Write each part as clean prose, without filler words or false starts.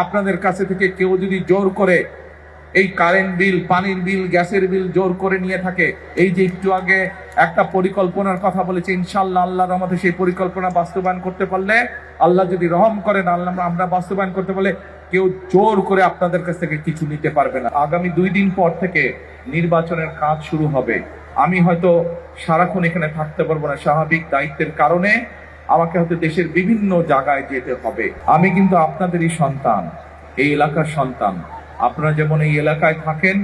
আপনাদের কাছে থেকে কেউ যদি জোর করে এই কারেন্ট বিল, পানির বিল, গ্যাসের বিল জোর করে নিয়ে থাকে, এই যে একটু আগে একটা পরিকল্পনার কথা বলেছে, ইনশাআল্লাহ আল্লাহর রহমতে সেই পরিকল্পনা বাস্তবায়ন করতে পারলে, আল্লাহ যদি রহম করেন, আল্লাহ আমরা বাস্তবায়ন করতে পারলে কেউ জোর করে আপনাদের কাছ থেকে কিছু নিতে পারবে না। আগামী 2 দিন পর থেকে নির্বাচনের কাজ শুরু হবে। আমি হয়তো সারাক্ষণ এখানে থাকতে পারবো না, স্বাভাবিক দায়িত্বের কারণে আমাকে হয়তো দেশের বিভিন্ন জায়গায় যেতে হবে। আমি কিন্তু আপনাদেরই সন্তান, এই এলাকার সন্তান। আপনারা যেমন এই এলাকায় থাকেন,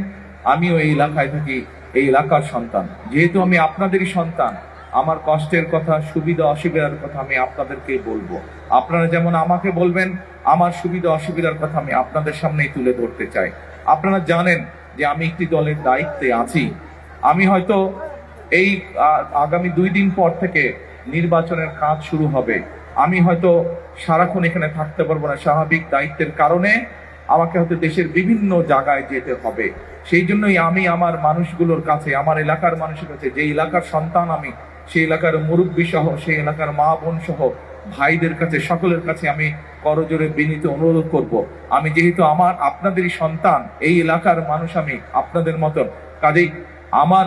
আমিও এই এলাকায় থাকি, এই এলাকার সন্তান। যেহেতু আমি আপনাদেরই সন্তান, আমার কষ্টের কথা, সুবিধা অসুবিধার কথা আমি আপনাদেরকে বলবো। আপনারা যেমন আমাকে বলবেন, আমার সুবিধা অসুবিধার কথা আমি আপনাদের সামনেই তুলে ধরতে চাই। আপনারা জানেন যে আমি একটি দলের দায়িত্বে আছি। আমি হয়তো এই আগামী 2 দিন পর থেকে নির্বাচনের কাজ শুরু হবে। আমি হয়তো সারাক্ষণ এখানে থাকতে পারবো না, স্বাভাবিক দায়িত্বের কারণে আমাকে হয়তো দেশের বিভিন্ন জায়গায় যেতে হবে। সেই জন্যই আমি আমার মানুষগুলোর কাছে, আমার এলাকার মানুষের কাছে, যে এলাকার সন্তান আমি, সেই এলাকার মুরব্বী সহ, সেই এলাকার মা বোন সহ ভাইদের কাছে, সকলের কাছে আমি করজোরে বিনীত অনুরোধ করব। আমি যেহেতু আপনাদেরই সন্তান, এই এলাকার মানুষ আমি আপনাদের মতন, কাজেই আমার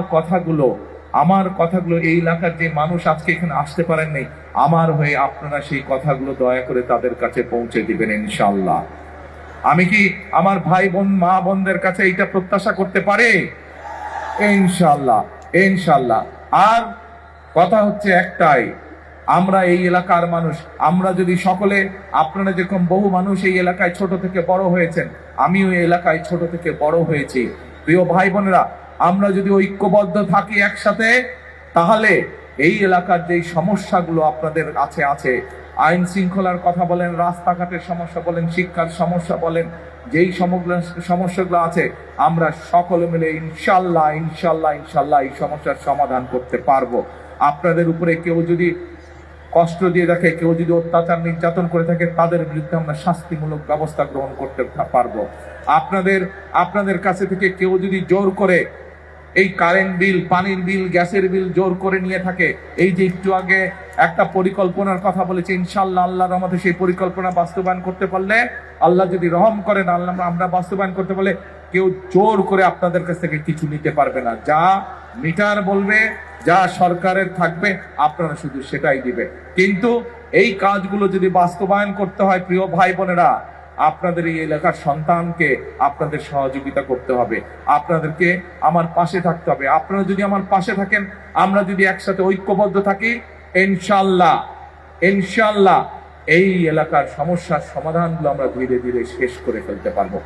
কথাগুলো এই এলাকার যে মানুষ আজকে এখানে আসতে পারেন নাই, আমার হয়ে আপনারা সেই কথাগুলো দয়া করে তাদের কাছে পৌঁছে দিবেন ইনশাআল্লাহ। আমি কি আমার ভাই বোন, মা বোনদের কাছে এইটা প্রত্যাশা করতে পারি? ইনশাআল্লাহ, ইনশাআল্লাহ। আর কথা হচ্ছে একটাই, আমরা এই এলাকার মানুষ, আমরা যদি সকলে, আপনারা যেরকম বহু মানুষ এই এলাকায় ছোট থেকে বড় হয়েছেন, আমিও এই এলাকায় ছোট থেকে বড় হয়েছি। প্রিয় ভাই বোনেরা, আমরা যদি ঐক্যবদ্ধ থাকি একসাথে, তাহলে এই এলাকার যে সমস্যাগুলো আপনাদের আছে, আইন শৃঙ্খলার কথা বলেন, রাস্তাঘাটের সমস্যা বলেন, শিক্ষার সমস্যা বলেন, যেই সমস্যাগুলো আছে, আমরা সকলে মিলে ইনশাল্লাহ এই সমস্যার সমাধান করতে পারবো। আপনাদের উপরে কেউ যদি কষ্ট দিয়ে থাকে, কেউ যদি অত্যাচার নির্যাতন করে থাকে, তাদের বিরুদ্ধে আমরা শাস্তিমূলক ব্যবস্থা গ্রহণ করতে পারবো। আপনাদের কাছে থেকে কেউ যদি জোর করে এই কারেন্ট বিল, পানির বিল, গ্যাসের বিল জোর করে নিয়ে থাকে, এই যে একটু আগে একটা পরিকল্পনার কথা বলেছে, ইনশাআল্লাহ আল্লাহর রহমতে সেই পরিকল্পনা বাস্তবায়ন করতে পারলে, আল্লাহ যদি রহম করেন, আল্লাহ আমরা বাস্তবায়ন করতে পারলে কেউ জোর করে আপনাদের কাছ থেকে কিছু নিতে পারবে না। যা মিটার বলবে, যা সরকারের থাকবে, আপনারা শুধু সেটাই দিবে। কিন্তু এই কাজগুলো যদি বাস্তবায়ন করতে হয়, প্রিয় ভাই বোনেরা, আপনাদের এই এলাকার সন্তানকে আপনাদের সহযোগিতা করতে হবে, আপনাদেরকে আমার পাশে থাকতে হবে। আপনারা যদি আমার পাশে থাকেন, আমরা যদি একসাথে ঐক্যবদ্ধ থাকি, ইনশাআল্লাহ এই এলাকার সমস্যার সমাধানগুলো আমরা ধীরে ধীরে শেষ করে ফেলতে পারবো।